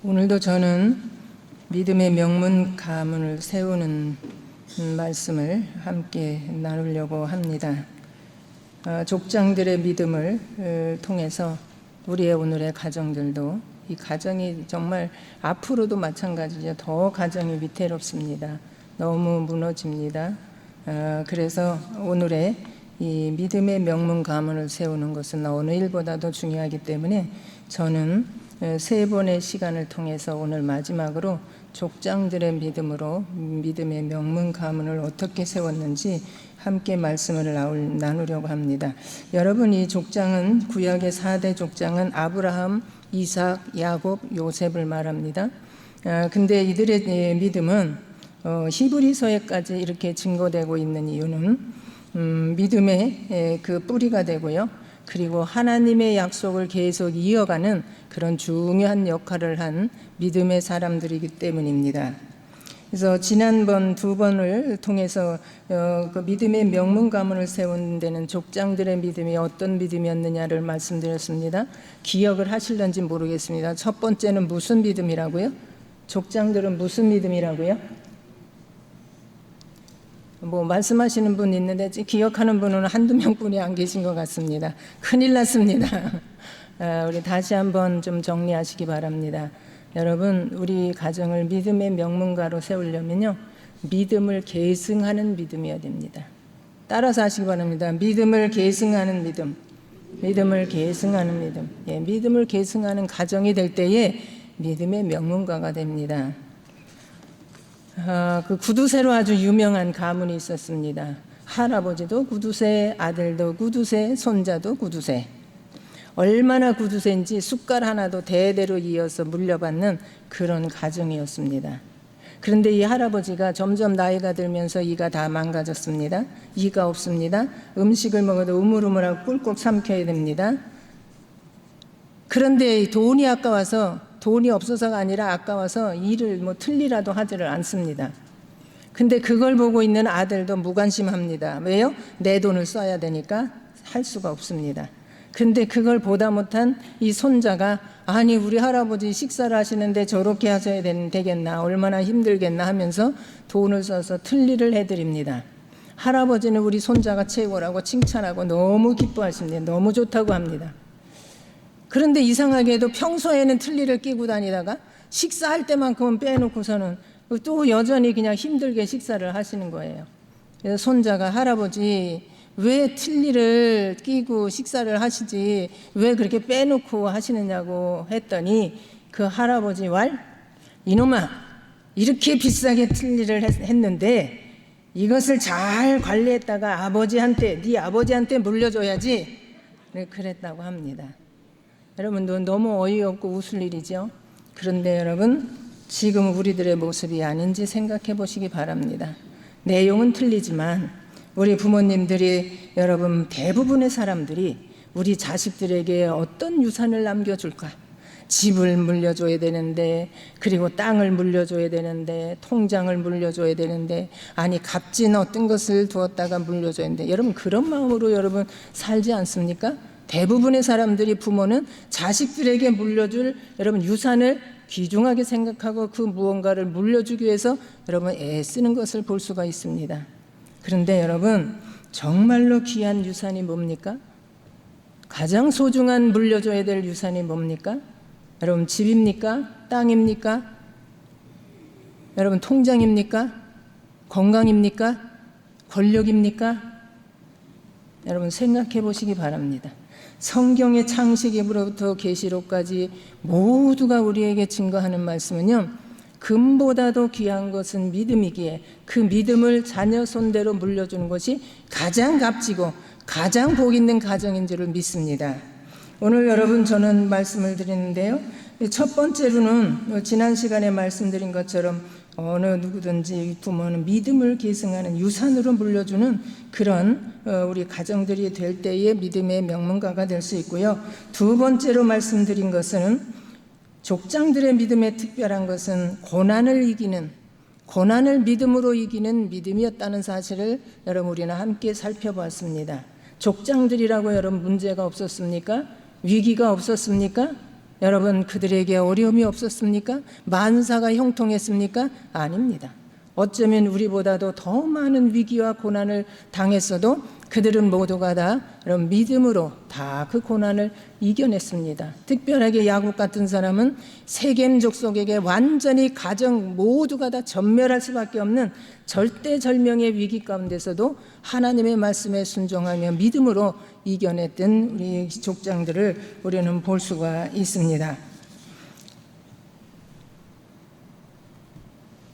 오늘도 저는 믿음의 명문 가문을 세우는 말씀을 함께 나누려고 합니다. 족장들의 믿음을 통해서 우리의 오늘의 가정들도 이 가정이 정말 앞으로도 마찬가지죠. 더 가정이 위태롭습니다. 너무 무너집니다. 그래서 오늘의 이 믿음의 명문 가문을 세우는 것은 어느 일보다도 중요하기 때문에 저는 세 번의 시간을 통해서 오늘 마지막으로 족장들의 믿음으로 믿음의 명문 가문을 어떻게 세웠는지 함께 말씀을 나누려고 합니다. 여러분, 이 족장은 구약의 4대 족장은 아브라함, 이삭, 야곱, 요셉을 말합니다. 근데 이들의 믿음은 히브리서에까지 이렇게 증거되고 있는 이유는 믿음의 그 뿌리가 되고요. 그리고 하나님의 약속을 계속 이어가는 그런 중요한 역할을 한 믿음의 사람들이기 때문입니다. 그래서 지난번 두 번을 통해서 그 믿음의 명문 가문을 세운 데는 족장들의 믿음이 어떤 믿음이었느냐를 말씀드렸습니다. 기억을 하실런지 모르겠습니다. 첫 번째는 무슨 믿음이라고요? 족장들은 무슨 믿음이라고요? 말씀하시는 분 있는데 기억하는 분은 한두 명뿐이 안 계신 것 같습니다. 큰일 났습니다. 우리 다시 한번 좀 정리하시기 바랍니다. 여러분, 우리 가정을 믿음의 명문가로 세우려면요, 믿음을 계승하는 믿음이어야 됩니다. 따라서 하시기 바랍니다. 믿음을 계승하는 믿음, 믿음을 계승하는 믿음. 믿음을 계승하는 가정이 될 때에 믿음의 명문가가 됩니다. 그 구두쇠로 아주 유명한 가문이 있었습니다. 할아버지도 구두쇠, 아들도 구두쇠, 손자도 구두쇠. 얼마나 구두쇠인지 숟갈 하나도 대대로 이어서 물려받는 그런 가정이었습니다. 그런데 이 할아버지가 점점 나이가 들면서 이가 다 망가졌습니다. 이가 없습니다. 음식을 먹어도 우물우물하고 꿀꺽 삼켜야 됩니다. 그런데 돈이 아까워서, 돈이 없어서가 아니라 아까워서 일을 틀리라도 하지를 않습니다. 근데 그걸 보고 있는 아들도 무관심합니다. 왜요? 내 돈을 써야 되니까 할 수가 없습니다. 근데 그걸 보다 못한 이 손자가, 아니 우리 할아버지 식사를 하시는데 저렇게 하셔야 되겠나, 얼마나 힘들겠나 하면서 돈을 써서 틀니를 해드립니다. 할아버지는 우리 손자가 최고라고 칭찬하고 너무 기뻐하십니다. 너무 좋다고 합니다. 그런데 이상하게도 평소에는 틀니를 끼고 다니다가 식사할 때만큼은 빼놓고서는 또 여전히 그냥 힘들게 식사를 하시는 거예요. 그래서 손자가, 할아버지 왜 틀니를 끼고 식사를 하시지 왜 그렇게 빼놓고 하시느냐고 했더니 그 할아버지 왈, 이놈아, 이렇게 비싸게 틀니를 했는데 이것을 잘 관리했다가 네 아버지한테 물려줘야지, 그랬다고 합니다. 여러분, 너무 어이없고 웃을 일이죠. 그런데 여러분, 지금 우리들의 모습이 아닌지 생각해 보시기 바랍니다. 내용은 틀리지만 우리 부모님들이, 여러분 대부분의 사람들이 우리 자식들에게 어떤 유산을 남겨줄까? 집을 물려줘야 되는데, 그리고 땅을 물려줘야 되는데, 통장을 물려줘야 되는데, 아니 값진 어떤 것을 두었다가 물려줘야 되는데, 여러분 그런 마음으로 여러분 살지 않습니까? 대부분의 사람들이, 부모는 자식들에게 물려줄 여러분 유산을 귀중하게 생각하고 그 무언가를 물려주기 위해서 여러분 애쓰는 것을 볼 수가 있습니다. 그런데 여러분, 정말로 귀한 유산이 뭡니까? 가장 소중한 물려줘야 될 유산이 뭡니까? 여러분, 집입니까? 땅입니까? 여러분, 통장입니까? 건강입니까? 권력입니까? 여러분 생각해 보시기 바랍니다. 성경의 창세기부터 계시록까지 모두가 우리에게 증거하는 말씀은요, 금보다도 귀한 것은 믿음이기에 그 믿음을 자녀 손대로 물려주는 것이 가장 값지고 가장 복 있는 가정인 줄을 믿습니다. 오늘 여러분, 저는 말씀을 드리는데요, 첫 번째로는 지난 시간에 말씀드린 것처럼 어느 누구든지 부모는 믿음을 계승하는 유산으로 물려주는 그런 우리 가정들이 될 때의 믿음의 명문가가 될 수 있고요. 두 번째로 말씀드린 것은 족장들의 믿음의 특별한 것은 고난을 믿음으로 이기는 믿음이었다는 사실을 여러분 우리는 함께 살펴보았습니다. 족장들이라고 여러분 문제가 없었습니까? 위기가 없었습니까? 여러분, 그들에게 어려움이 없었습니까? 만사가 형통했습니까? 아닙니다. 어쩌면 우리보다도 더 많은 위기와 고난을 당했어도 그들은 모두가 다 이런 믿음으로 다 그 고난을 이겨냈습니다. 특별하게 야곱 같은 사람은 세겜 족속에게 완전히 가정 모두가 다 전멸할 수밖에 없는 절대절명의 위기 가운데서도 하나님의 말씀에 순종하며 믿음으로 이겨냈던 우리 족장들을 우리는 볼 수가 있습니다.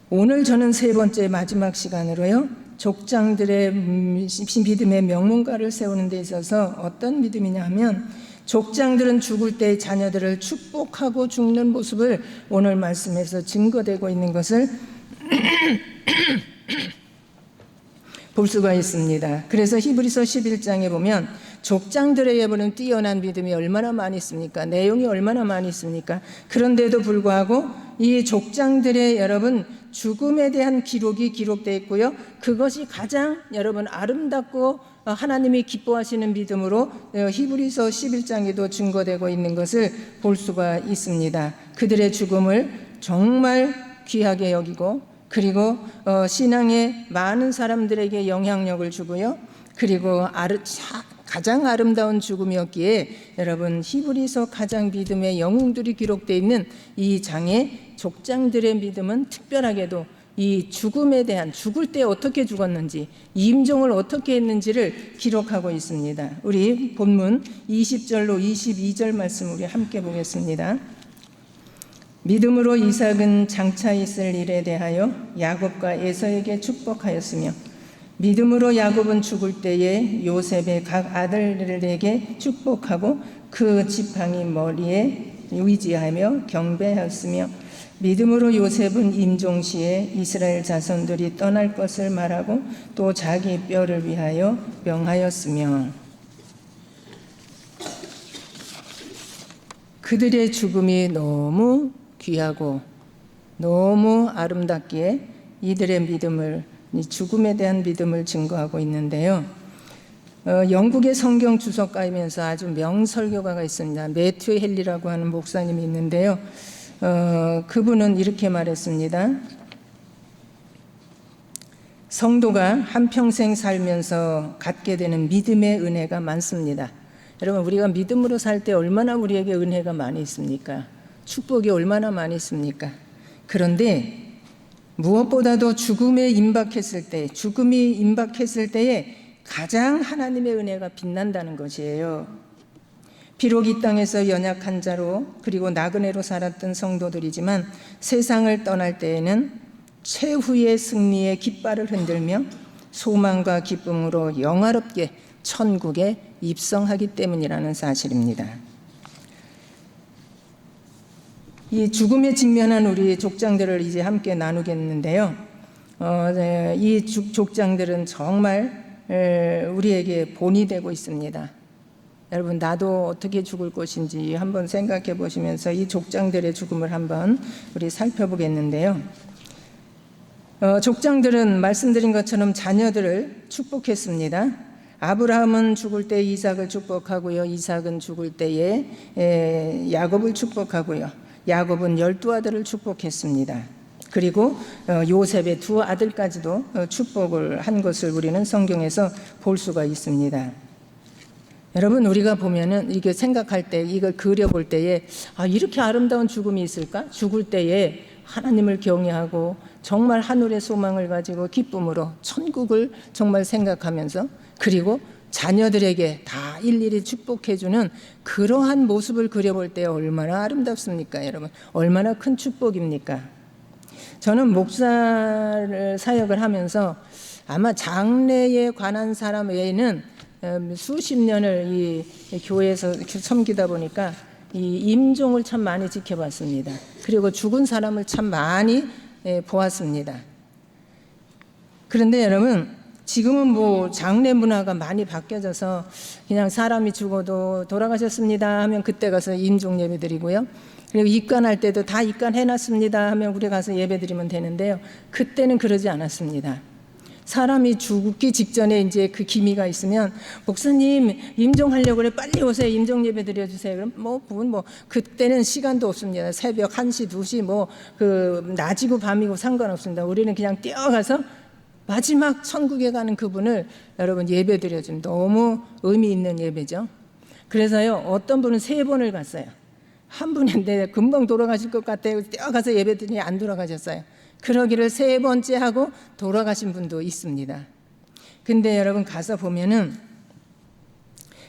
오늘 저는 세 번째 마지막 시간으로요, 족장들의 믿음의 명문가를 세우는 데 있어서 어떤 믿음이냐 하면, 족장들은 죽을 때 자녀들을 축복하고 죽는 모습을 오늘 말씀에서 증거되고 있는 것을 볼 수가 있습니다. 그래서 히브리서 11장에 보면 족장들의 예보는 뛰어난 믿음이 얼마나 많이 있습니까? 내용이 얼마나 많이 있습니까? 그런데도 불구하고 이 족장들의 여러분 죽음에 대한 기록이 기록되어 있고요, 그것이 가장 여러분 아름답고 하나님이 기뻐하시는 믿음으로 히브리서 11장에도 증거되고 있는 것을 볼 수가 있습니다. 그들의 죽음을 정말 귀하게 여기고, 그리고 신앙의 많은 사람들에게 영향력을 주고요, 그리고 가장 아름다운 죽음이었기에 여러분 히브리서 가장 믿음의 영웅들이 기록되어 있는 이 장의 족장들의 믿음은 특별하게도 이 죽음에 대한, 죽을 때 어떻게 죽었는지, 임종을 어떻게 했는지를 기록하고 있습니다. 우리 본문 20절로 22절 말씀 우리 함께 보겠습니다. 믿음으로 이삭은 장차 있을 일에 대하여 야곱과 에서에게 축복하였으며, 믿음으로 야곱은 죽을 때에 요셉의 각 아들들에게 축복하고 그 지팡이 머리에 의지하며 경배하였으며, 믿음으로 요셉은 임종시에 이스라엘 자손들이 떠날 것을 말하고 또 자기 뼈를 위하여 명하였으며, 그들의 죽음이 너무 귀하고 너무 아름답기에 이들의 믿음을, 죽음에 대한 믿음을 증거하고 있는데요. 영국의 성경 주석가이면서 아주 명설교가가 있습니다. 매튜 헨리라고 하는 목사님이 있는데요. 그분은 이렇게 말했습니다. 성도가 한평생 살면서 갖게 되는 믿음의 은혜가 많습니다. 여러분, 우리가 믿음으로 살 때 얼마나 우리에게 은혜가 많이 있습니까? 축복이 얼마나 많이 있습니까? 그런데 무엇보다도 죽음이 임박했을 때에 가장 하나님의 은혜가 빛난다는 것이에요. 비록 이 땅에서 연약한 자로 그리고 나그네로 살았던 성도들이지만 세상을 떠날 때에는 최후의 승리의 깃발을 흔들며 소망과 기쁨으로 영화롭게 천국에 입성하기 때문이라는 사실입니다. 이 죽음에 직면한 우리 족장들을 이제 함께 나누겠는데요. 이 족장들은 정말 우리에게 본이 되고 있습니다. 여러분, 나도 어떻게 죽을 것인지 한번 생각해 보시면서 이 족장들의 죽음을 한번 우리 살펴보겠는데요. 족장들은 말씀드린 것처럼 자녀들을 축복했습니다. 아브라함은 죽을 때 이삭을 축복하고요, 이삭은 죽을 때에 야곱을 축복하고요, 야곱은 12아들을 축복했습니다. 그리고 요셉의 2아들까지도 축복을 한 것을 우리는 성경에서 볼 수가 있습니다. 여러분, 우리가 보면은 이게 생각할 때, 이걸 그려볼 때에 이렇게 아름다운 죽음이 있을까? 죽을 때에 하나님을 경외하고 정말 하늘의 소망을 가지고 기쁨으로 천국을 정말 생각하면서, 그리고 자녀들에게 다 일일이 축복해주는 그러한 모습을 그려볼 때 얼마나 아름답습니까? 여러분, 얼마나 큰 축복입니까? 저는 목사를 사역을 하면서 아마 장래에 관한 사람 외에는 수십 년을 이 교회에서 섬기다 보니까 이 임종을 참 많이 지켜봤습니다. 그리고 죽은 사람을 참 많이 보았습니다. 그런데 여러분, 지금은 뭐 장례 문화가 많이 바뀌어져서 그냥 사람이 죽어도 돌아가셨습니다 하면 그때 가서 임종 예배 드리고요, 그리고 입간할 때도 다 입간해놨습니다 하면 우리 가서 예배 드리면 되는데요, 그때는 그러지 않았습니다. 사람이 죽기 직전에 이제 그 기미가 있으면 목사님 임종하려고 그래 빨리 오세요 임종 예배 드려주세요. 그럼 뭐 그때는 시간도 없습니다. 새벽 1시 2시 그 낮이고 밤이고 상관없습니다. 우리는 그냥 뛰어가서 마지막 천국에 가는 그분을 여러분 예배 드려준 너무 의미 있는 예배죠. 그래서요 어떤 분은 3번을 갔어요. 한 분인데 금방 돌아가실 것 같아요. 뛰어가서 예배 드리니 안 돌아가셨어요. 그러기를 3번째 하고 돌아가신 분도 있습니다. 근데 여러분 가서 보면은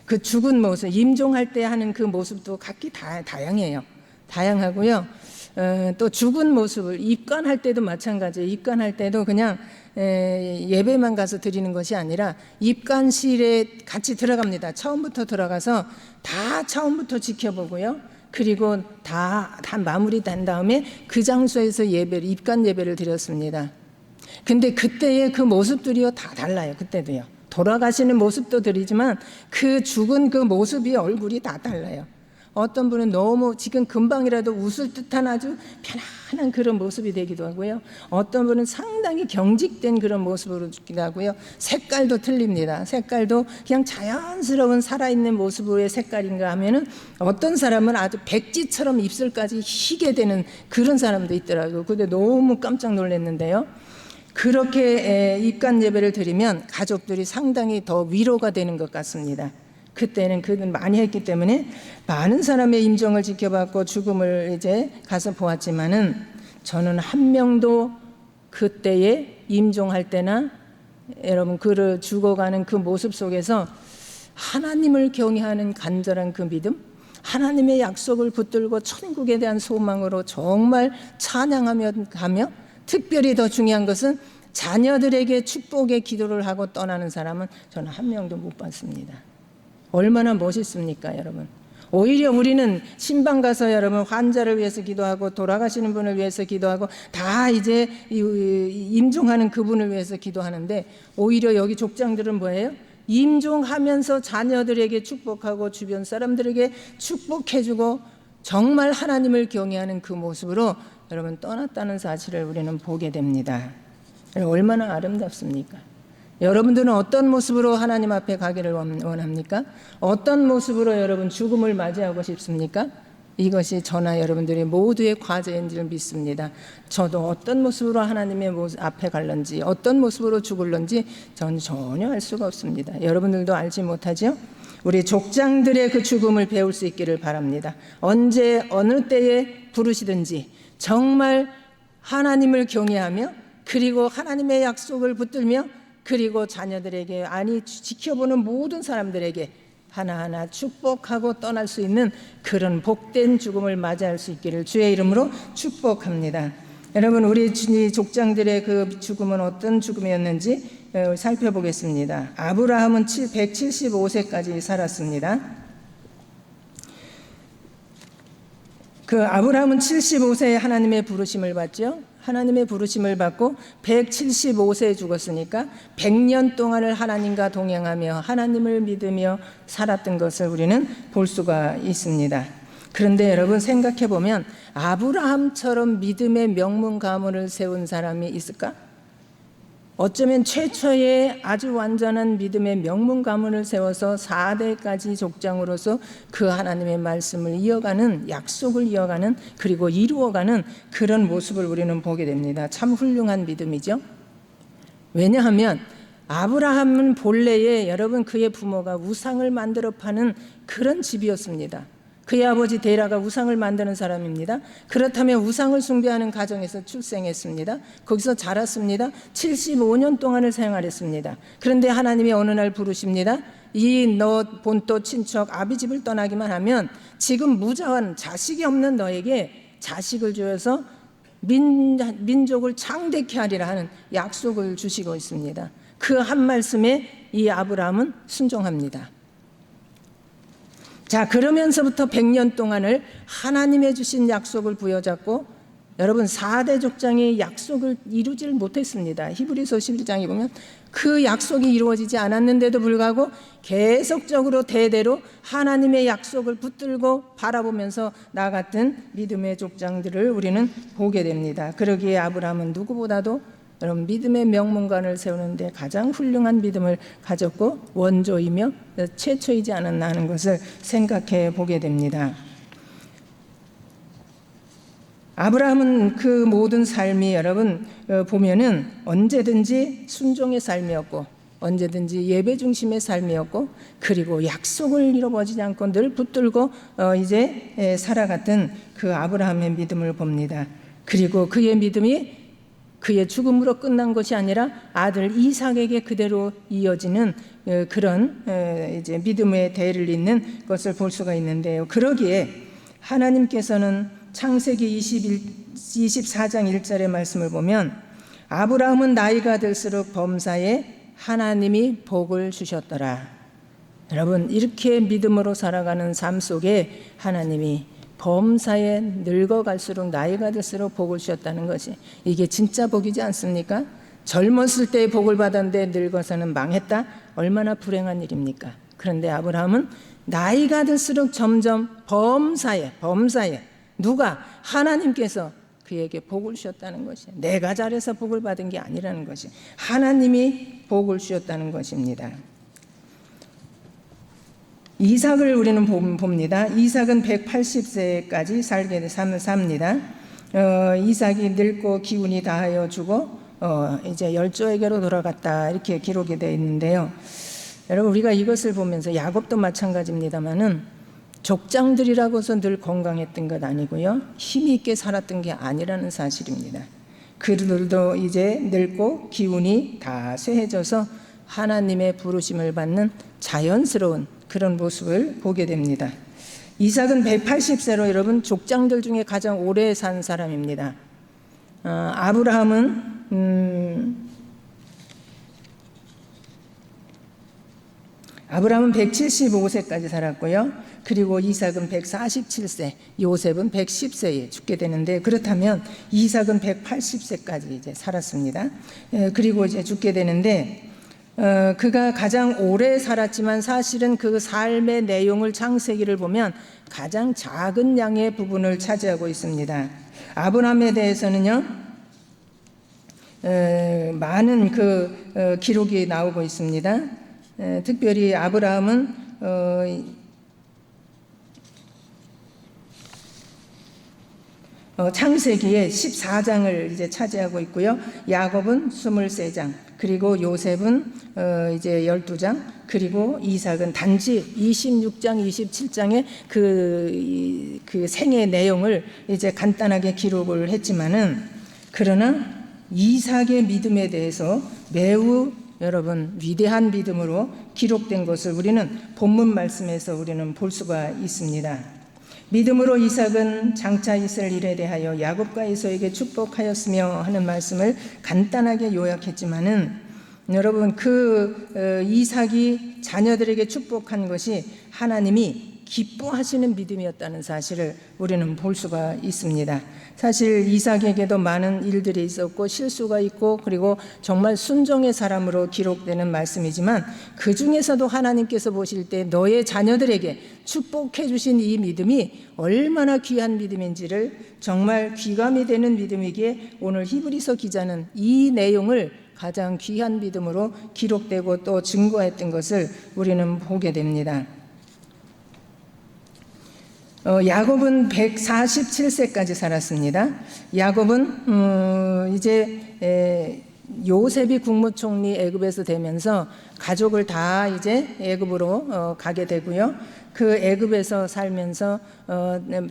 그 죽은 모습, 임종할 때 하는 그 모습도 각기 다양해요. 다양하고요. 또 죽은 모습을 입관할 때도 마찬가지예요. 입관할 때도 그냥 예배만 가서 드리는 것이 아니라 입관실에 같이 들어갑니다. 처음부터 들어가서 다 처음부터 지켜보고요. 그리고 다 마무리된 다음에 그 장소에서 입관 예배를 드렸습니다. 근데 그때의 그 모습들이요 다 달라요. 그때도요. 돌아가시는 모습도 드리지만 그 죽은 그 모습이 얼굴이 다 달라요. 어떤 분은 너무 지금 금방이라도 웃을 듯한 아주 편안한 그런 모습이 되기도 하고요. 어떤 분은 상당히 경직된 그런 모습으로 죽기도 하고요. 색깔도 틀립니다. 색깔도 그냥 자연스러운 살아있는 모습의 색깔인가 하면은 어떤 사람은 아주 백지처럼 입술까지 희게 되는 그런 사람도 있더라고요. 근데 너무 깜짝 놀랐는데요. 그렇게 입관 예배를 드리면 가족들이 상당히 더 위로가 되는 것 같습니다. 그때는 그는 많이 했기 때문에 많은 사람의 임종을 지켜봤고 죽음을 이제 가서 보았지만은 저는 한 명도 그때에 임종할 때나 여러분 그를 죽어가는 그 모습 속에서 하나님을 경외하는 간절한 그 믿음, 하나님의 약속을 붙들고 천국에 대한 소망으로 정말 찬양하며 가며 특별히 더 중요한 것은 자녀들에게 축복의 기도를 하고 떠나는 사람은 저는 한 명도 못 봤습니다. 얼마나 멋있습니까, 여러분? 오히려 우리는 신방 가서 여러분 환자를 위해서 기도하고 돌아가시는 분을 위해서 기도하고 다 이제 임종하는 그분을 위해서 기도하는데 오히려 여기 족장들은 뭐예요? 임종하면서 자녀들에게 축복하고 주변 사람들에게 축복해주고 정말 하나님을 경외하는 그 모습으로 여러분 떠났다는 사실을 우리는 보게 됩니다. 얼마나 아름답습니까? 여러분들은 어떤 모습으로 하나님 앞에 가기를 원합니까? 어떤 모습으로 여러분 죽음을 맞이하고 싶습니까? 이것이 저나 여러분들의 모두의 과제인 줄 믿습니다. 저도 어떤 모습으로 하나님의 앞에 갈런지 어떤 모습으로 죽을런지 전 전혀 알 수가 없습니다. 여러분들도 알지 못하죠? 우리 족장들의 그 죽음을 배울 수 있기를 바랍니다. 언제 어느 때에 부르시든지 정말 하나님을 경외하며 그리고 하나님의 약속을 붙들며 그리고 자녀들에게 아니 지켜보는 모든 사람들에게 하나하나 축복하고 떠날 수 있는 그런 복된 죽음을 맞이할 수 있기를 주의 이름으로 축복합니다. 여러분 우리 족장들의 그 죽음은 어떤 죽음이었는지 살펴보겠습니다. 아브라함은 175세까지 살았습니다. 그 아브라함은 75세에 하나님의 부르심을 받죠. 하나님의 부르심을 받고 175세에 죽었으니까 100년 동안을 하나님과 동행하며 하나님을 믿으며 살았던 것을 우리는 볼 수가 있습니다. 그런데 여러분 생각해 보면 아브라함처럼 믿음의 명문 가문을 세운 사람이 있을까? 어쩌면 최초의 아주 완전한 믿음의 명문 가문을 세워서 4대까지 족장으로서 그 하나님의 말씀을 이어가는 약속을 이어가는 그리고 이루어가는 그런 모습을 우리는 보게 됩니다. 참 훌륭한 믿음이죠. 왜냐하면 아브라함은 본래에 여러분 그의 부모가 우상을 만들어 파는 그런 집이었습니다. 그의 아버지 데라가 우상을 만드는 사람입니다. 그렇다면 우상을 숭배하는 가정에서 출생했습니다. 거기서 자랐습니다. 75년 동안을 생활했습니다. 그런데 하나님이 어느 날 부르십니다. 이 너 본토 친척 아비집을 떠나기만 하면 지금 무자한 자식이 없는 너에게 자식을 주어서 민족을 창대케 하리라 하는 약속을 주시고 있습니다. 그 한 말씀에 이 아브라함은 순종합니다. 자, 그러면서부터 100년 동안을 하나님의 주신 약속을 부여잡고 여러분 4대 족장의 약속을 이루지를 못했습니다. 히브리서 11장에 보면 그 약속이 이루어지지 않았는데도 불구하고 계속적으로 대대로 하나님의 약속을 붙들고 바라보면서 나갔던 믿음의 족장들을 우리는 보게 됩니다. 그러기에 아브라함은 누구보다도 여러분 믿음의 명문관을 세우는데 가장 훌륭한 믿음을 가졌고 원조이며 최초이지 않았나 하는 것을 생각해 보게 됩니다. 아브라함은 그 모든 삶이 여러분 보면은 언제든지 순종의 삶이었고 언제든지 예배 중심의 삶이었고 그리고 약속을 잃어버리지 않고 늘 붙들고 이제 살아갔던 그 아브라함의 믿음을 봅니다. 그리고 그의 믿음이 그의 죽음으로 끝난 것이 아니라 아들 이삭에게 그대로 이어지는 그런 이제 믿음의 대를 잇는 것을 볼 수가 있는데요. 그러기에 하나님께서는 창세기 24장 1절의 말씀을 보면 아브라함은 나이가 들수록 범사에 하나님이 복을 주셨더라. 여러분 이렇게 믿음으로 살아가는 삶 속에 하나님이 범사에 늙어갈수록 나이가 들수록 복을 주셨다는 것이 이게 진짜 복이지 않습니까? 젊었을 때 복을 받았는데 늙어서는 망했다? 얼마나 불행한 일입니까? 그런데 아브라함은 나이가 들수록 점점 범사에 누가? 하나님께서 그에게 복을 주셨다는 것이 내가 잘해서 복을 받은 게 아니라는 것이 하나님이 복을 주셨다는 것입니다. 이삭을 우리는 봅니다. 이삭은 180세까지 살게 삽니다. 이삭이 늙고 기운이 다하여 죽어 이제 열조에게로 돌아갔다 이렇게 기록이 되어 있는데요. 여러분 우리가 이것을 보면서 야곱도 마찬가지입니다만은 족장들이라고 해서 늘 건강했던 것 아니고요. 힘이 있게 살았던 게 아니라는 사실입니다. 그들도 이제 늙고 기운이 다 쇠해져서 하나님의 부르심을 받는 자연스러운 그런 모습을 보게 됩니다. 이삭은 180세로 여러분 족장들 중에 가장 오래 산 사람입니다. 아브라함은 175세까지 살았고요. 그리고 이삭은 147세, 요셉은 110세에 죽게 되는데 그렇다면 이삭은 180세까지 이제 살았습니다. 그리고 이제 죽게 되는데 그가 가장 오래 살았지만 사실은 그 삶의 내용을 창세기를 보면 가장 작은 양의 부분을 차지하고 있습니다. 아브라함에 대해서는요. 많은 그 기록이 나오고 있습니다. 특별히 아브라함은 창세기에 14장을 이제 차지하고 있고요. 야곱은 23장, 그리고 요셉은 이제 12장, 그리고 이삭은 단지 26장, 27장의 그 생의 내용을 이제 간단하게 기록을 했지만은 그러나 이삭의 믿음에 대해서 매우 여러분 위대한 믿음으로 기록된 것을 우리는 본문 말씀에서 우리는 볼 수가 있습니다. 믿음으로 이삭은 장차 있을 일에 대하여 야곱과 에서에게 축복하였으며 하는 말씀을 간단하게 요약했지만은 여러분 그 이삭이 자녀들에게 축복한 것이 하나님이 기뻐하시는 믿음이었다는 사실을 우리는 볼 수가 있습니다. 사실 이삭에게도 많은 일들이 있었고 실수가 있고 그리고 정말 순종의 사람으로 기록되는 말씀이지만 그 중에서도 하나님께서 보실 때 너의 자녀들에게 축복해 주신 이 믿음이 얼마나 귀한 믿음인지를 정말 귀감이 되는 믿음이기에 오늘 히브리서 기자는 이 내용을 가장 귀한 믿음으로 기록되고 또 증거했던 것을 우리는 보게 됩니다. 야곱은 147세까지 살았습니다. 야곱은 이제 요셉이 국무총리 애굽에서 되면서 가족을 다 이제 애굽으로 가게 되고요. 그 애굽에서 살면서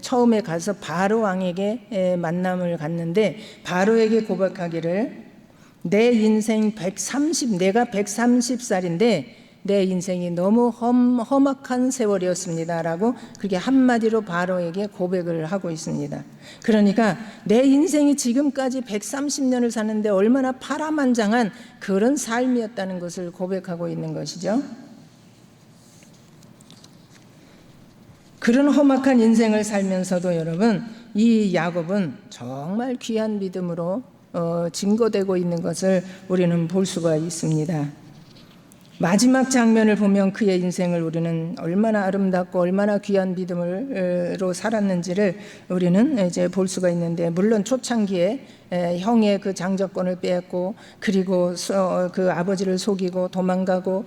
처음에 가서 바로 왕에게 만남을 갖는데 바로에게 고백하기를 내 인생 내가 130살인데 내 인생이 너무 험악한 세월이었습니다 라고 그렇게 한마디로 바로에게 고백을 하고 있습니다. 그러니까 내 인생이 지금까지 130년을 사는데 얼마나 파란만장한 그런 삶이었다는 것을 고백하고 있는 것이죠. 그런 험악한 인생을 살면서도 여러분 이 야곱은 정말 귀한 믿음으로 증거되고 있는 것을 우리는 볼 수가 있습니다. 마지막 장면을 보면 그의 인생을 우리는 얼마나 아름답고 얼마나 귀한 믿음으로 살았는지를 우리는 이제 볼 수가 있는데 물론 초창기에 형의 그 장자권을 빼앗고 그리고 그 아버지를 속이고 도망가고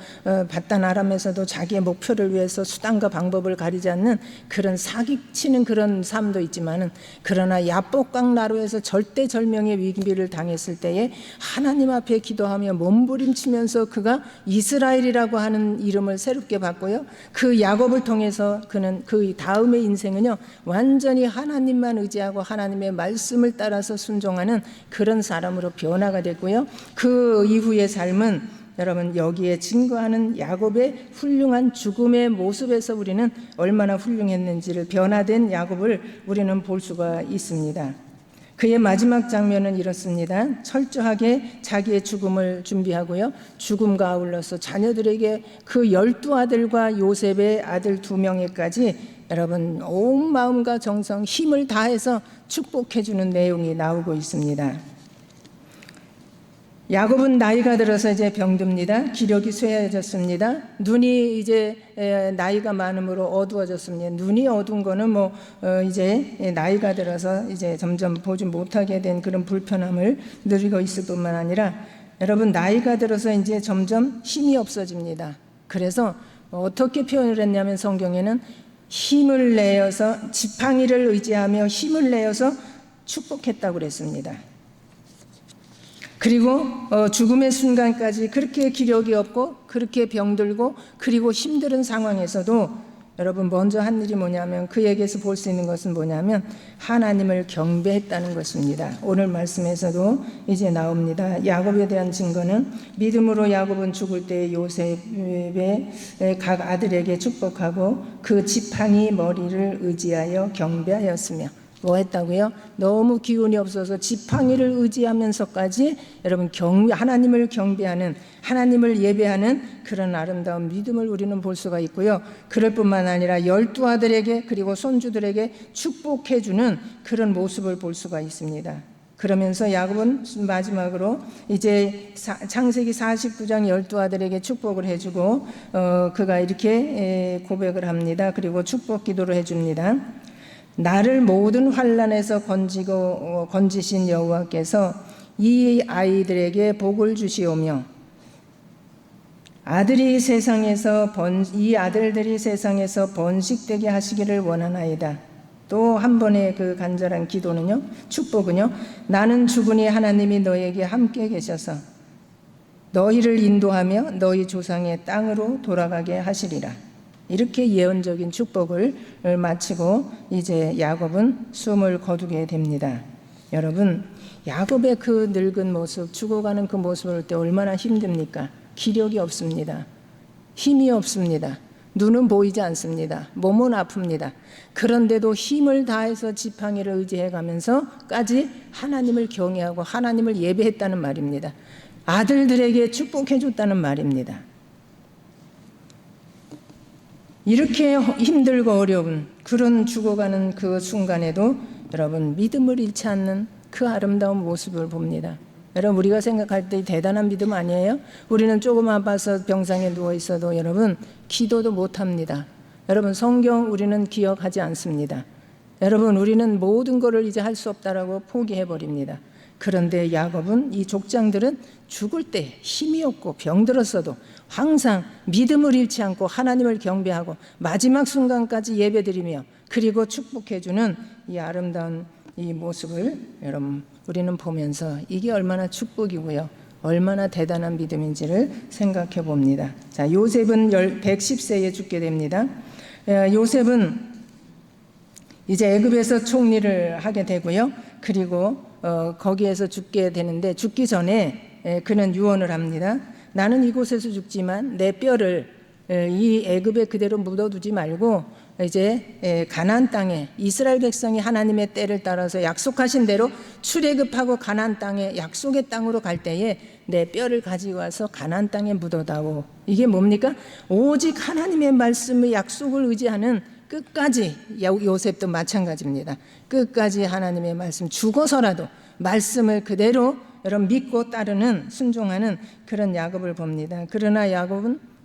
바단 아람에서도 자기의 목표를 위해서 수단과 방법을 가리지 않는 그런 사기치는 그런 삶도 있지만은, 그러나 야복강 나루에서 절대절명의 위기를 당했을 때에 하나님 앞에 기도하며 몸부림치면서 그가 이스라엘이라고 하는 이름을 새롭게 받고요, 그 야곱을 통해서 그는 그 다음의 인생은요 완전히 하나님만 의지하고 하나님의 말씀을 따라서 순종하는 그런 사람으로 변화가 됐고요, 그 이후의 삶은 여러분 여기에 증거하는 야곱의 훌륭한 죽음의 모습에서 우리는 얼마나 훌륭했는지를, 변화된 야곱을 우리는 볼 수가 있습니다. 그의 마지막 장면은 이렇습니다. 철저하게 자기의 죽음을 준비하고요, 죽음과 아울러서 자녀들에게 그 12아들과 요셉의 아들 2명에까지 여러분 온 마음과 정성 힘을 다해서 축복해 주는 내용이 나오고 있습니다. 야곱은 나이가 들어서 이제 병듭니다. 기력이 쇠해졌습니다. 눈이 이제 나이가 많음으로 어두워졌습니다. 눈이 어두운 거는 이제 나이가 들어서 이제 점점 보지 못하게 된 그런 불편함을 누리고 있을 뿐만 아니라, 여러분 나이가 들어서 이제 점점 힘이 없어집니다. 그래서 어떻게 표현을 했냐면 성경에는 힘을 내어서, 지팡이를 의지하며 힘을 내어서 축복했다고 그랬습니다. 그리고 죽음의 순간까지 그렇게 기력이 없고 그렇게 병들고 그리고 힘든 상황에서도 여러분 먼저 한 일이 뭐냐면, 그에게서 볼 수 있는 것은 뭐냐면 하나님을 경배했다는 것입니다. 오늘 말씀에서도 이제 나옵니다. 야곱에 대한 증거는 믿음으로 야곱은 죽을 때 요셉의 각 아들에게 축복하고 그 지팡이 머리를 의지하여 경배하였으며, 뭐 했다고요? 너무 기운이 없어서 지팡이를 의지하면서까지 여러분 하나님을 경배하는, 하나님을 예배하는 그런 아름다운 믿음을 우리는 볼 수가 있고요, 그럴 뿐만 아니라 12아들에게 그리고 손주들에게 축복해 주는 그런 모습을 볼 수가 있습니다. 그러면서 야곱은 마지막으로 이제 창세기 49장 12아들에게 축복을 해주고 그가 이렇게 고백을 합니다. 그리고 축복 기도를 해줍니다. 나를 모든 환난에서 건지신 여호와께서 이 아이들에게 복을 주시오며 이 아들들이 세상에서 번식되게 하시기를 원하나이다. 또 한 번의 그 간절한 기도는요, 축복은요, 나는 죽으니 하나님이 너에게 함께 계셔서 너희를 인도하며 너희 조상의 땅으로 돌아가게 하시리라. 이렇게 예언적인 축복을 마치고 이제 야곱은 숨을 거두게 됩니다. 여러분, 야곱의 그 늙은 모습, 죽어가는 그 모습을 볼 때 얼마나 힘듭니까? 기력이 없습니다. 힘이 없습니다. 눈은 보이지 않습니다. 몸은 아픕니다. 그런데도 힘을 다해서 지팡이를 의지해 가면서까지 하나님을 경외하고 하나님을 예배했다는 말입니다. 아들들에게 축복해 줬다는 말입니다. 이렇게 힘들고 어려운 그런 죽어가는 그 순간에도 여러분 믿음을 잃지 않는 그 아름다운 모습을 봅니다. 여러분 우리가 생각할 때 대단한 믿음 아니에요? 우리는 조금 아파서 병상에 누워 있어도 여러분 기도도 못합니다. 여러분 성경 우리는 기억하지 않습니다. 여러분 우리는 모든 것을 이제 할 수 없다라고 포기해버립니다. 그런데 야곱은, 이 족장들은 죽을 때 힘이 없고 병들었어도 항상 믿음을 잃지 않고 하나님을 경배하고 마지막 순간까지 예배드리며 그리고 축복해주는 이 아름다운 이 모습을 여러분 우리는 보면서 이게 얼마나 축복이고요, 얼마나 대단한 믿음인지를 생각해 봅니다. 자, 요셉은 110세에 죽게 됩니다. 요셉은 이제 애굽에서 총리를 하게 되고요, 그리고 거기에서 죽게 되는데 죽기 전에 그는 유언을 합니다. 나는 이곳에서 죽지만 내 뼈를 이 애굽에 그대로 묻어두지 말고 이제 가나안 땅에, 이스라엘 백성이 하나님의 때를 따라서 약속하신 대로 출애굽하고 가나안 땅에, 약속의 땅으로 갈 때에 내 뼈를 가지고 와서 가나안 땅에 묻어다오. 이게 뭡니까? 오직 하나님의 말씀의 약속을 의지하는, 끝까지, 요셉도 마찬가지입니다. 끝까지 하나님의 말씀, 죽어서라도 말씀을 그대로 여러분 믿고 따르는, 순종하는 그런 야곱을 봅니다. 그러나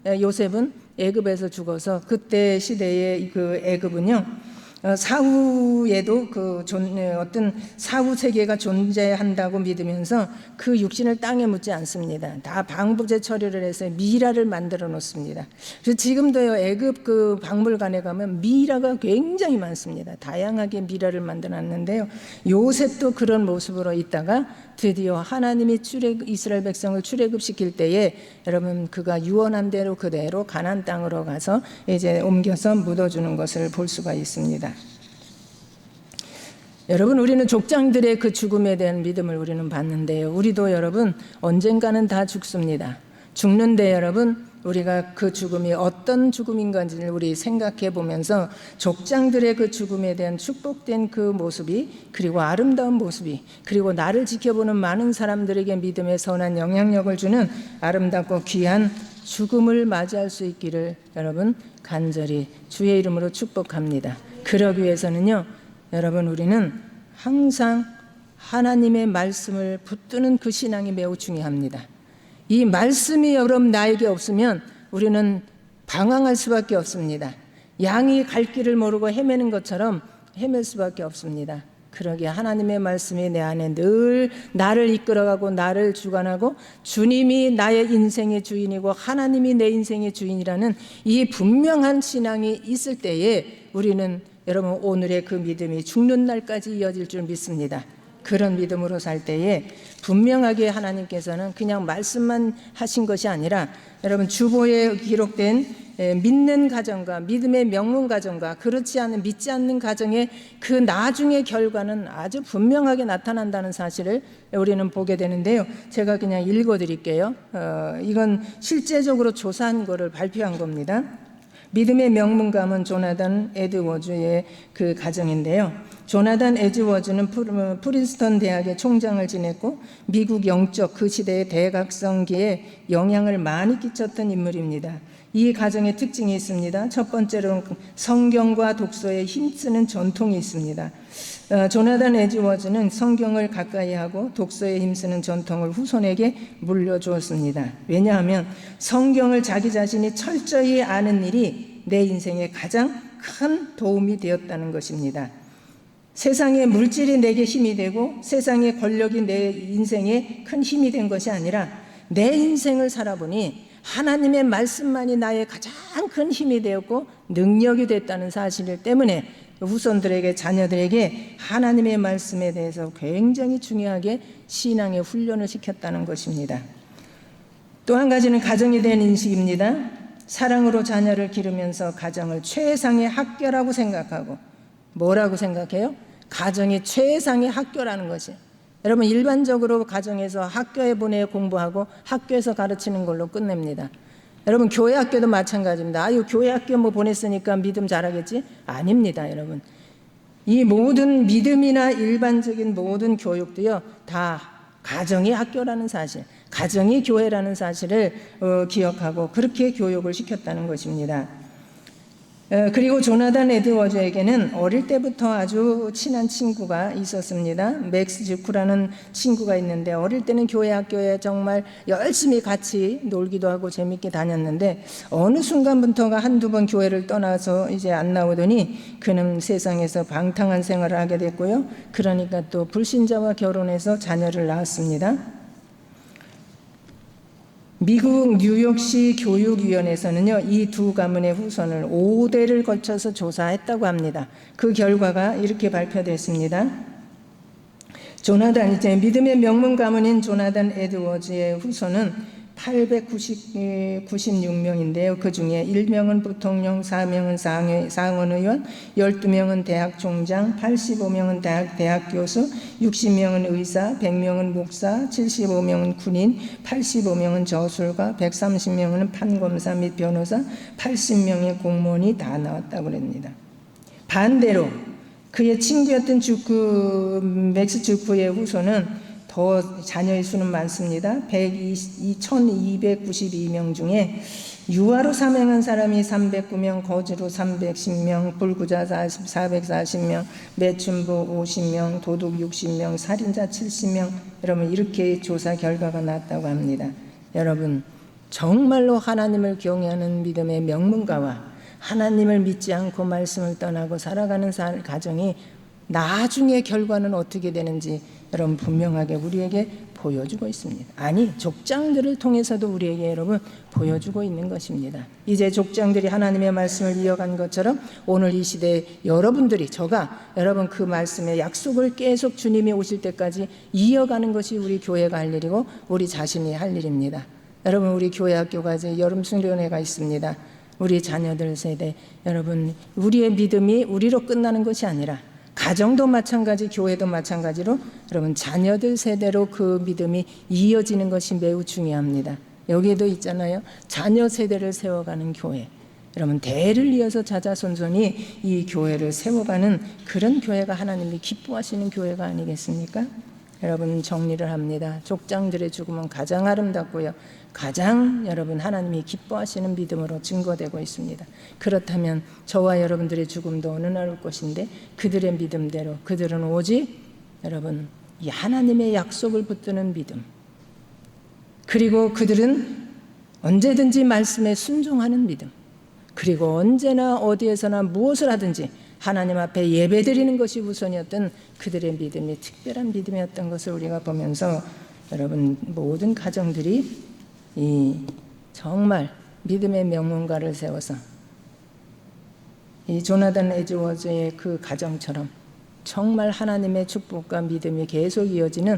요셉은 애굽에서 죽어서, 그때 시대의 그 애굽은요 사후에도 어떤 사후 세계가 존재한다고 믿으면서 그 육신을 땅에 묻지 않습니다. 다 방부제 처리를 해서 미라를 만들어 놓습니다. 그래서 지금도요, 애굽 그 박물관에 가면 미라가 굉장히 많습니다. 다양하게 미라를 만들어 놨는데요, 요셉도 그런 모습으로 있다가 드디어 하나님이 이스라엘 백성을 출애굽시킬 때에 여러분 그가 유언한 대로 그대로 가나안 땅으로 가서 이제 옮겨서 묻어주는 것을 볼 수가 있습니다. 여러분, 우리는 족장들의 그 죽음에 대한 믿음을 우리는 받는데요, 우리도 여러분 언젠가는 다 죽습니다. 죽는데 여러분, 우리가 그 죽음이 어떤 죽음인 건지를 우리 생각해 보면서 족장들의 그 죽음에 대한 축복된 그 모습이, 그리고 아름다운 모습이, 그리고 나를 지켜보는 많은 사람들에게 믿음의 선한 영향력을 주는 아름답고 귀한 죽음을 맞이할 수 있기를 여러분 간절히 주의 이름으로 축복합니다. 그러기 위해서는요, 여러분 우리는 항상 하나님의 말씀을 붙드는 그 신앙이 매우 중요합니다. 이 말씀이 여러분 나에게 없으면 우리는 방황할 수밖에 없습니다. 양이 갈 길을 모르고 헤매는 것처럼 헤맬 수밖에 없습니다. 그러기에 하나님의 말씀이 내 안에 늘 나를 이끌어가고 나를 주관하고, 주님이 나의 인생의 주인이고 하나님이 내 인생의 주인이라는 이 분명한 신앙이 있을 때에 우리는 여러분 오늘의 그 믿음이 죽는 날까지 이어질 줄 믿습니다. 그런 믿음으로 살 때에 분명하게 하나님께서는 그냥 말씀만 하신 것이 아니라 여러분 주보에 기록된 믿는 가정과 믿음의 명문 가정과 그렇지 않은 믿지 않는 가정의 그 나중의 결과는 아주 분명하게 나타난다는 사실을 우리는 보게 되는데요, 제가 그냥 읽어드릴게요. 이건 실제적으로 조사한 거를 발표한 겁니다. 믿음의 명문가문 조나단 에드워즈의 그 가정인데요, 조나단 에드워즈는 프린스턴 대학의 총장을 지냈고 미국 영적 그 시대의 대각성기에 영향을 많이 끼쳤던 인물입니다. 이 가정의 특징이 있습니다. 첫 번째로는 성경과 독서에 힘쓰는 전통이 있습니다. 조나단 에드워즈는 성경을 가까이 하고 독서에 힘쓰는 전통을 후손에게 물려주었습니다. 왜냐하면 성경을 자기 자신이 철저히 아는 일이 내 인생에 가장 큰 도움이 되었다는 것입니다. 세상의 물질이 내게 힘이 되고 세상의 권력이 내 인생에 큰 힘이 된 것이 아니라 내 인생을 살아보니 하나님의 말씀만이 나의 가장 큰 힘이 되었고 능력이 됐다는 사실 때문에 후손들에게, 자녀들에게 하나님의 말씀에 대해서 굉장히 중요하게 신앙의 훈련을 시켰다는 것입니다. 또 한 가지는 가정에 대한 인식입니다. 사랑으로 자녀를 기르면서 가정을 최상의 학교라고 생각하고, 뭐라고 생각해요? 가정이 최상의 학교라는 것이. 여러분 일반적으로 가정에서 학교에 보내 공부하고 학교에서 가르치는 걸로 끝냅니다. 여러분 교회 학교도 마찬가지입니다. 아유 교회 학교 뭐 보냈으니까 믿음 잘하겠지? 아닙니다. 여러분 이 모든 믿음이나 일반적인 모든 교육도요 다 가정이 학교라는 사실, 가정이 교회라는 사실을 기억하고 그렇게 교육을 시켰다는 것입니다. 그리고 조나단 에드워즈에게는 어릴 때부터 아주 친한 친구가 있었습니다. 맥스 주쿠라는 친구가 있는데 어릴 때는 교회 학교에 정말 열심히 같이 놀기도 하고 재밌게 다녔는데 어느 순간부터가 한두 번 교회를 떠나서 이제 안 나오더니 그는 세상에서 방탕한 생활을 하게 됐고요. 그러니까 또 불신자와 결혼해서 자녀를 낳았습니다. 미국 뉴욕시 교육위원회에서는요 이 두 가문의 후손을 5대를 거쳐서 조사했다고 합니다. 그 결과가 이렇게 발표됐습니다. 이제 믿음의 명문 가문인 조나단 에드워즈의 후손은 896명인데요. 그 중에 1명은 부통령, 4명은 상원의원, 12명은 대학 총장, 85명은 대학 교수, 60명은 의사, 100명은 목사, 75명은 군인, 85명은 저술가, 130명은 판검사 및 변호사, 80명의 공무원이 다 나왔다고 합니다. 반대로 그의 친구였던 맥스 주쿠의 후손은 더 자녀의 수는 많습니다. 1292명 중에 유아로 사명한 사람이 309명, 거지로 310명, 불구자 440명, 매춘부 50명, 도둑 60명, 살인자 70명. 여러분 이렇게 조사 결과가 났다고 합니다. 여러분 정말로 하나님을 경외하는 믿음의 명문가와 하나님을 믿지 않고 말씀을 떠나고 살아가는 가정이 나중에 결과는 어떻게 되는지 여러분 분명하게 우리에게 보여주고 있습니다. 아니, 족장들을 통해서도 우리에게 여러분 보여주고 있는 것입니다. 이제 족장들이 하나님의 말씀을 이어간 것처럼 오늘 이 시대에 여러분들이, 저가 여러분 그 말씀의 약속을 계속 주님이 오실 때까지 이어가는 것이 우리 교회가 할 일이고 우리 자신이 할 일입니다. 여러분, 우리 교회 학교가 이제 여름 수련회가 있습니다. 우리 자녀들 세대, 여러분, 우리의 믿음이 우리로 끝나는 것이 아니라 가정도 마찬가지, 교회도 마찬가지로 여러분 자녀들 세대로 그 믿음이 이어지는 것이 매우 중요합니다. 여기에도 있잖아요. 자녀 세대를 세워가는 교회. 여러분, 대를 이어서 자자손손이 이 교회를 세워가는 그런 교회가 하나님이 기뻐하시는 교회가 아니겠습니까? 여러분, 정리를 합니다. 족장들의 죽음은 가장 아름답고요, 가장 여러분 하나님이 기뻐하시는 믿음으로 증거되고 있습니다. 그렇다면 저와 여러분들의 죽음도 어느 날 올 것인데, 그들의 믿음대로 그들은 오직 여러분 이 하나님의 약속을 붙드는 믿음, 그리고 그들은 언제든지 말씀에 순종하는 믿음, 그리고 언제나 어디에서나 무엇을 하든지 하나님 앞에 예배드리는 것이 우선이었던 그들의 믿음이 특별한 믿음이었던 것을 우리가 보면서 여러분 모든 가정들이 이 정말 믿음의 명문가를 세워서 이 조나단 에즈워즈의 그 가정처럼 정말 하나님의 축복과 믿음이 계속 이어지는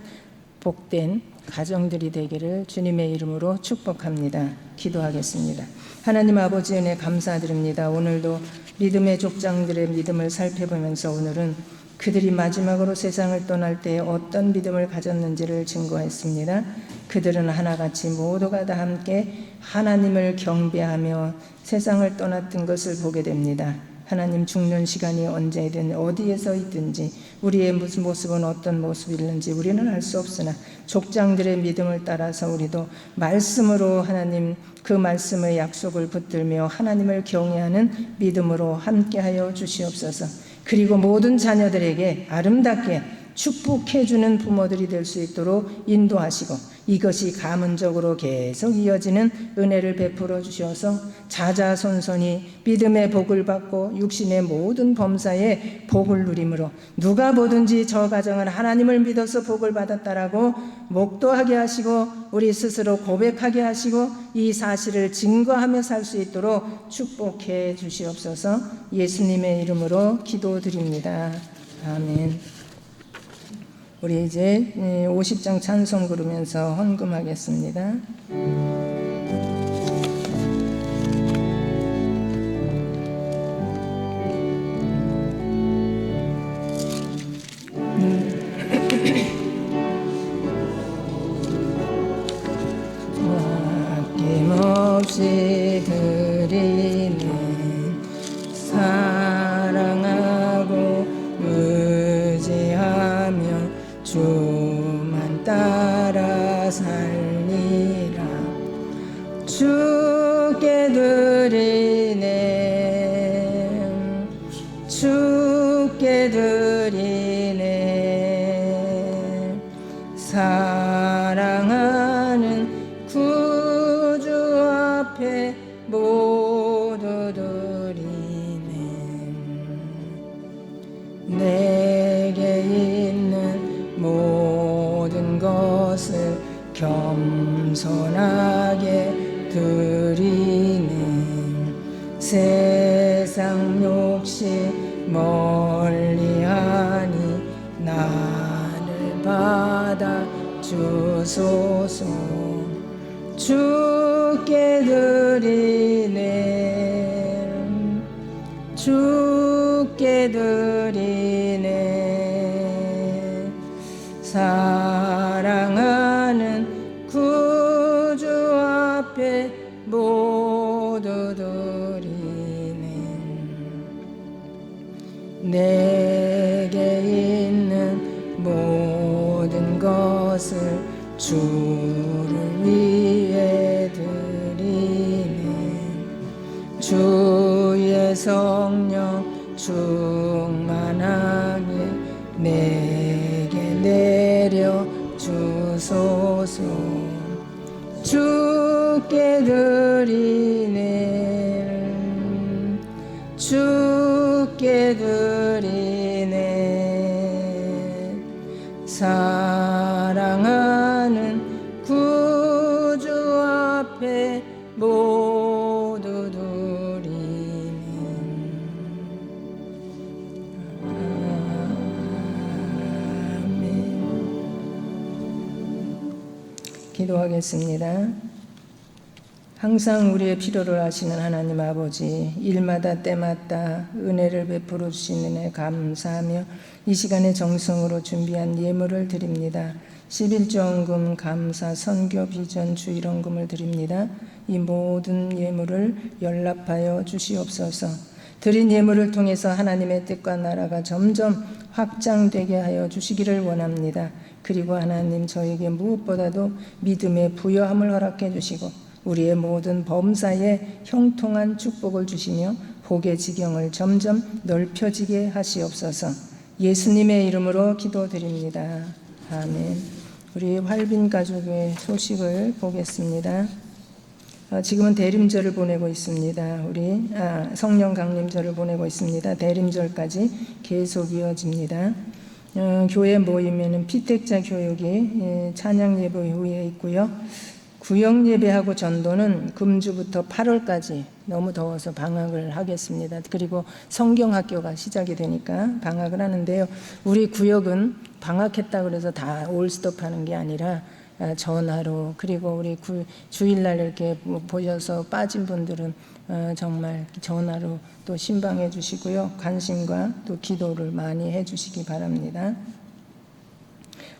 복된 가정들이 되기를 주님의 이름으로 축복합니다. 기도하겠습니다. 하나님 아버지 은혜 감사드립니다. 오늘도 믿음의 족장들의 믿음을 살펴보면서 오늘은 그들이 마지막으로 세상을 떠날 때 어떤 믿음을 가졌는지를 증거했습니다. 그들은 하나같이 모두가 다 함께 하나님을 경배하며 세상을 떠났던 것을 보게 됩니다. 하나님, 죽는 시간이 언제든 어디에서 있든지 우리의 무슨 모습은 어떤 모습이든지 우리는 알 수 없으나 족장들의 믿음을 따라서 우리도 말씀으로 하나님 그 말씀의 약속을 붙들며 하나님을 경외하는 믿음으로 함께하여 주시옵소서. 그리고 모든 자녀들에게 아름답게 축복해주는 부모들이 될 수 있도록 인도하시고 이것이 가문적으로 계속 이어지는 은혜를 베풀어 주셔서 자자손손이 믿음의 복을 받고 육신의 모든 범사에 복을 누림으로 누가 보든지 저 가정은 하나님을 믿어서 복을 받았다라고 목도하게 하시고 우리 스스로 고백하게 하시고 이 사실을 증거하며 살 수 있도록 축복해 주시옵소서. 예수님의 이름으로 기도드립니다. 아멘. 우리 이제 50장 찬송 부르면서 헌금하겠습니다. 아낌없이 드리는 사랑하고 의지하며 주만 따라 살리라. 주께 드리네, 주께 드리네. 사랑하는 구주 앞에 모두 드리네. 내게 있는 모든 것을 겸손하게 드리는 세상 욕심 멀리하니 나를 받아 주소서. 주께 드리네, 주께 드리네. 사랑하는 구주 앞에 모두 드리네. 내게 있는 모든 것을 주를 위해 드리네. 주의 성령 충만하게 내게 내려 주소서. 주께 드리네, 주께 드리네. 사랑하는 구주 앞에 모두 드리네. 아멘. 기도하겠습니다. 항상 우리의 필요를 아시는 하나님 아버지, 일마다 때마다 은혜를 베풀어 주시는 애 감사하며 이 시간에 정성으로 준비한 예물을 드립니다. 11조원금 감사 선교 비전 주일원금을 드립니다. 이 모든 예물을 연락하여 주시옵소서. 드린 예물을 통해서 하나님의 뜻과 나라가 점점 확장되게 하여 주시기를 원합니다. 그리고 하나님, 저에게 무엇보다도 믿음의 부여함을 허락해 주시고 우리의 모든 범사에 형통한 축복을 주시며 복의 지경을 점점 넓혀지게 하시옵소서. 예수님의 이름으로 기도드립니다. 아멘. 우리 활빈 가족의 소식을 보겠습니다. 지금은 대림절을 보내고 있습니다. 우리 성령 강림절을 보내고 있습니다. 대림절까지 계속 이어집니다. 교회 모이면은 피택자 교육이 찬양 예배 후에 있고요. 구역 예배하고 전도는 금주부터 8월까지 너무 더워서 방학을 하겠습니다. 그리고 성경학교가 시작이 되니까 방학을 하는데요. 우리 구역은 방학했다 그래서 다 올스톱하는 게 아니라 전화로, 그리고 우리 주일날 이렇게 보셔서 빠진 분들은 정말 전화로 또 신방해 주시고요. 관심과 또 기도를 많이 해 주시기 바랍니다.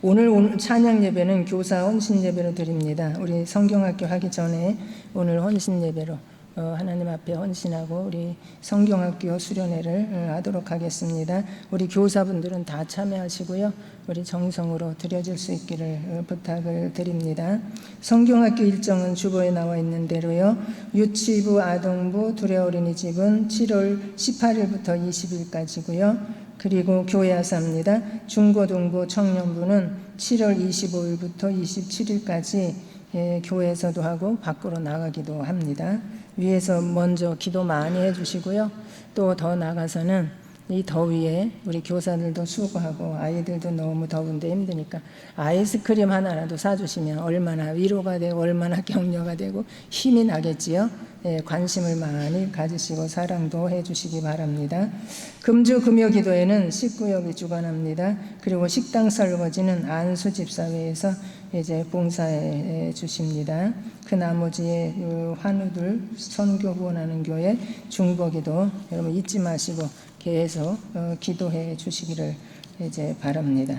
오늘 찬양 예배는 교사 헌신 예배로 드립니다. 우리 성경학교 하기 전에 오늘 헌신 예배로 하나님 앞에 헌신하고 우리 성경학교 수련회를 하도록 하겠습니다. 우리 교사분들은 다 참여하시고요. 우리 정성으로 드려질 수 있기를 부탁을 드립니다. 성경학교 일정은 주보에 나와 있는 대로요. 유치부, 아동부, 두레 어린이집은 7월 18일부터 20일까지고요. 그리고 교회 하사입니다. 중고등부 청년부는 7월 25일부터 27일까지 교회에서도 하고 밖으로 나가기도 합니다. 위에서 먼저 기도 많이 해주시고요. 또 더 나가서는 이 더위에 우리 교사들도 수고하고 아이들도 너무 더운데 힘드니까 아이스크림 하나라도 사주시면 얼마나 위로가 되고 얼마나 격려가 되고 힘이 나겠지요. 관심을 많이 가지시고 사랑도 해주시기 바랍니다. 금주 금요 기도회는 식구역이 주관합니다. 그리고 식당 설거지는 안수 집사회에서 이제 봉사해 주십니다. 그 나머지에 환우들 선교 후원하는 교회 중보기도 여러분 잊지 마시고 계속 기도해 주시기를 이제 바랍니다.